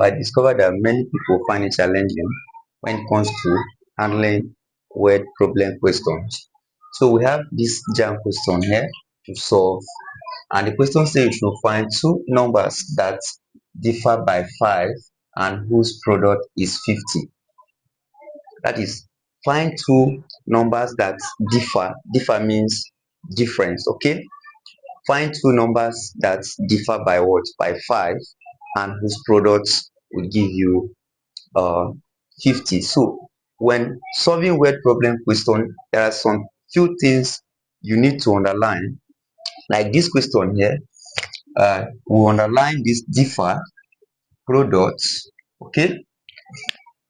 I discovered that many people find it challenging when it comes to handling word problem questions. So we have this JAMB question here to solve, and the question says you should find two numbers that differ by 5 and whose product is 50. That is, find two numbers that differ. Differ means difference, okay? Find two numbers that differ by what? By 5, and whose products will give you uh 50. So when solving word problem question, there are some few things you need to underline. Like this question here, we underline this differ, products, okay?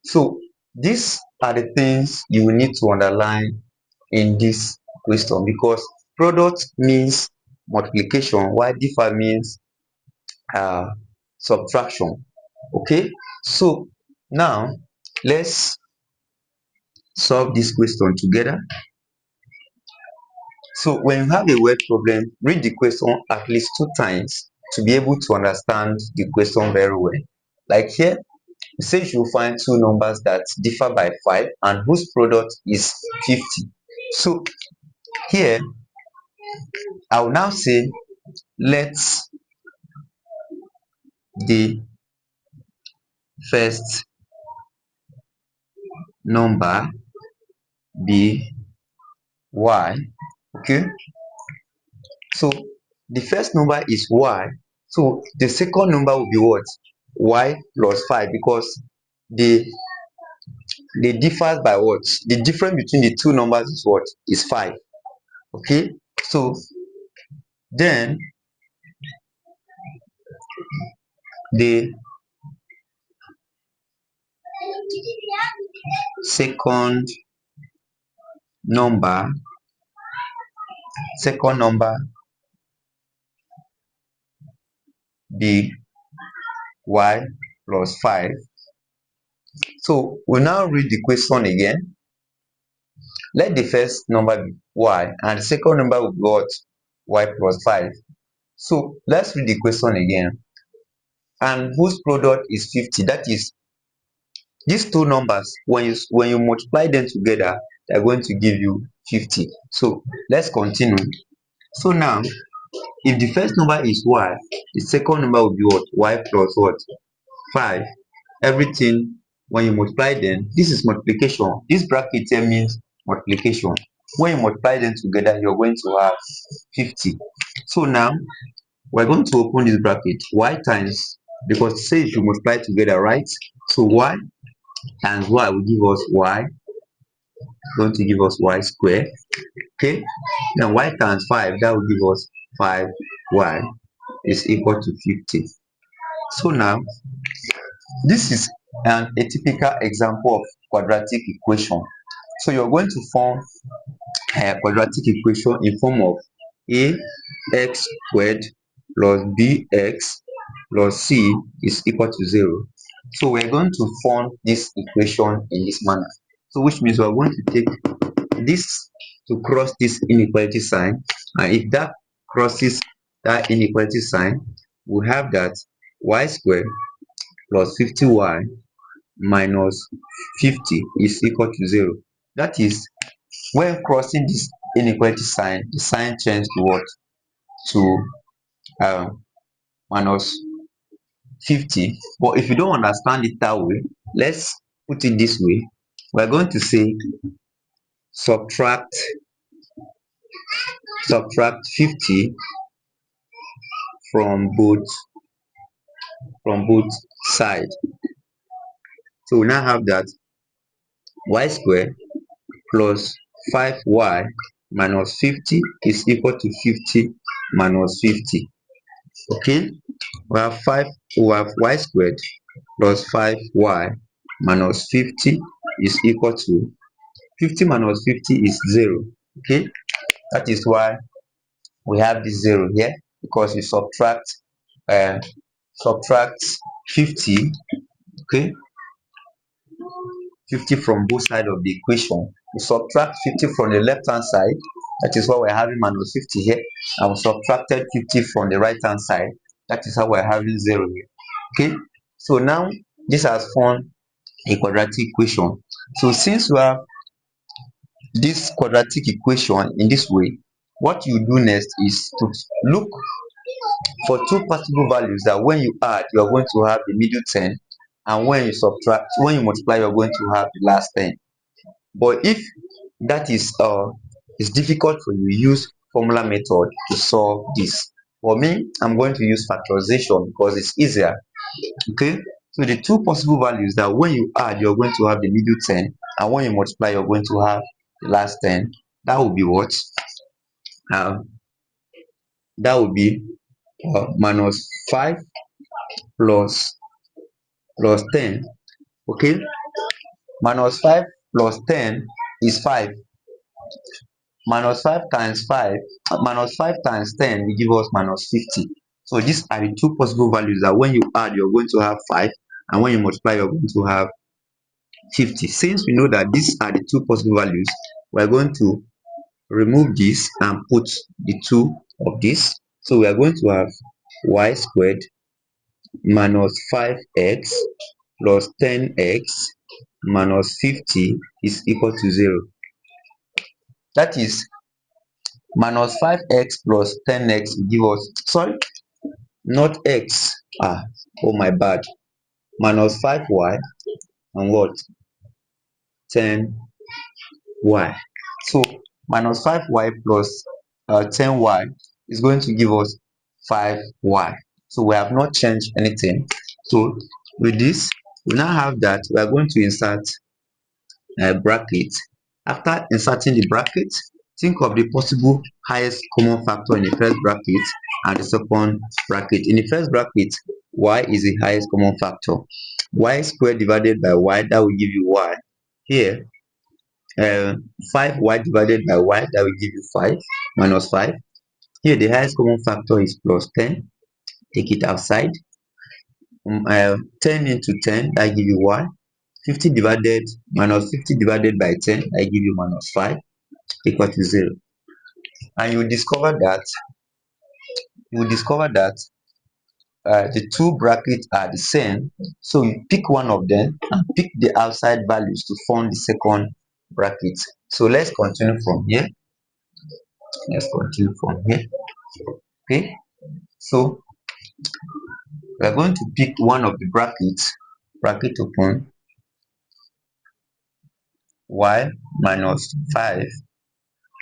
So these are the things you will need to underline in this question, because product means multiplication while differ means uh subtraction, okay? So now let's solve this question together. So when you have a word problem, read the question at least 2 times to be able to understand the question very well. Like here, it says you find two numbers that differ by 5 and whose product is 50. So here, I will now say let the first number be y. Okay, so the first number is y. So the second number will be what? Y plus 5, because they differ by what? The difference between the two numbers is what? Is 5. Okay, so then the second number be y plus 5. So we now read the question again. Let the first number be y and the second number will be what? Y plus 5. So let's read the question again. And whose product is 50? That is, these two numbers, when you multiply them together, they're going to give you 50. So let's continue. So now, if the first number is y, the second number will be what? Y plus what? 5. Everything, when you multiply them, this is multiplication. This bracket here means multiplication. When you multiply them together, you're going to have 50. So now we're going to open this bracket. Y times, because it says you multiply together, right? So y times y will give us y, going to give us y square. Okay, now y times 5, that will give us 5y is equal to 50. So now this is a typical example of quadratic equation. So you're going to form a quadratic equation in form of ax squared plus bx plus c is equal to 0. So we're going to form this equation in this manner. So which means we're going to take this to cross this inequality sign, and if that crosses that inequality sign, we have that y squared plus 50y minus 50 is equal to 0. That is, when crossing this inequality sign, the sign changes to what? To minus 50. But if you don't understand it that way, let's put it this way. We're going to say subtract 50 from both sides. So we now have that y squared plus 5y minus 50 is equal to 50 minus 50. Okay, we have y squared plus 5y minus 50 is equal to 50 minus 50 is 0. Okay, that is why we have this 0 here, because we subtract 50. Okay, 50 from both sides of the equation. We subtract 50 from the left hand side, that is why we're having minus 50 here, and we subtracted 50 from the right hand side, that is how we're having 0 here. Okay, So now this has formed a quadratic equation. So since we have this quadratic equation in this way, what you do next is to look for two possible values that when you add you are going to have the middle 10, and when you multiply you are going to have the last 10. But if that is difficult for you, use formula method to solve this. For me, I'm going to use factorization because it's easier. Okay, so the two possible values that when you add you're going to have the middle 10, and when you multiply you're going to have the last 10. That will be what? um that will be minus 5 plus 10. Okay, minus 5 plus 10 is 5. Minus 5 times 5, minus 5 times 10 will give us minus 50. So these are the two possible values that when you add you're going to have 5, and when you multiply you're going to have 50. Since we know that these are the two possible values, we are going to remove this and put the two of this. So we are going to have y squared minus 5x plus 10x minus 50 is equal to 0. That is minus 5x plus 10x will give us, sorry, not x, oh my bad, minus 5y and what, 10y. So minus 5y plus 10y is going to give us 5y. So we have not changed anything. So with this, we now have that we are going to insert bracket. After inserting the bracket, think of the possible highest common factor in the first bracket and the second bracket. In the first bracket, y is the highest common factor. Y squared divided by y, that will give you y. Here, 5y divided by y, that will give you 5 minus 5. Here the highest common factor is plus 10. Take it outside. 10 into 10, that give you y. 50 divided minus 50 divided by 10, I give you minus 5 equal to 0. And you will discover that the two brackets are the same. So you pick one of them and pick the outside values to form the second bracket. So let's continue from here. Okay, so we are going to pick one of the brackets, bracket open, y minus 5.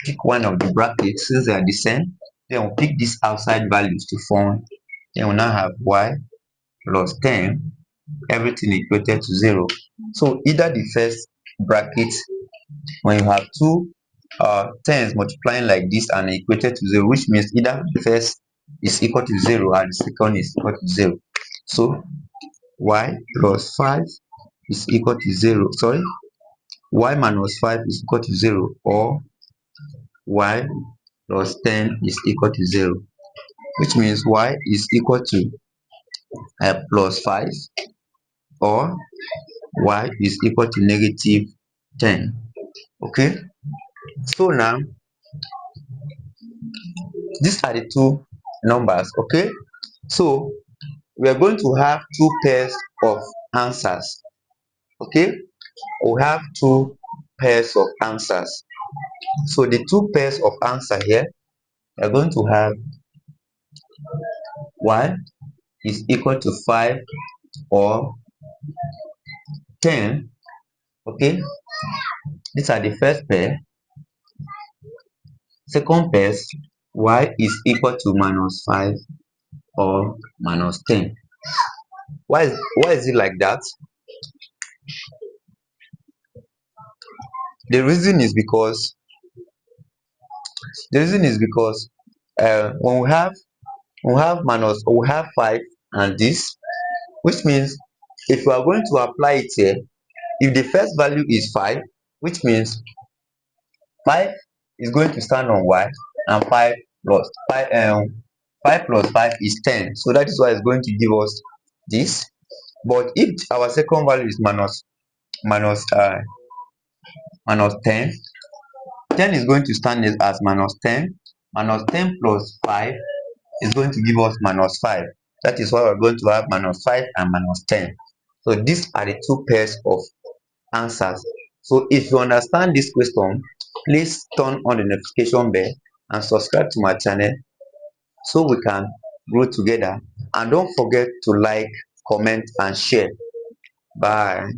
Pick one of the brackets since they are the same. Then we'll pick these outside values to form. Then we'll now have y plus 10, everything equated to 0. So either the first bracket, when you have two 10s multiplying like this and equated to 0, which means either the first is equal to 0 and the second is equal to 0. So y plus 5 is equal to 0. Sorry, y minus 5 is equal to 0, or y plus 10 is equal to 0, which means y is equal to plus 5, or y is equal to negative 10. Okay, so now these are the two numbers. Okay, so we are going to have two pairs of answers. Okay, we have two pairs of answers. So the two pairs of answer here, we are going to have y is equal to 5 or 10. Okay, these are the first pair. Second pair, y is equal to minus 5 or minus 10. Why is it like that? The reason is because when we have minus, or we have 5 and this, which means if you are going to apply it here, if the first value is 5, which means 5 is going to stand on y, and 5 plus 5 is 10. So that is why it's going to give us this. But if our second value is minus 10, 10 is going to stand as minus 10. Minus 10 plus 5 is going to give us minus 5. That is why we're going to have -5 and -10. So these are the two pairs of answers. So if you understand this question, please turn on the notification bell and subscribe to my channel so we can grow together. And don't forget to like, comment and share. Bye.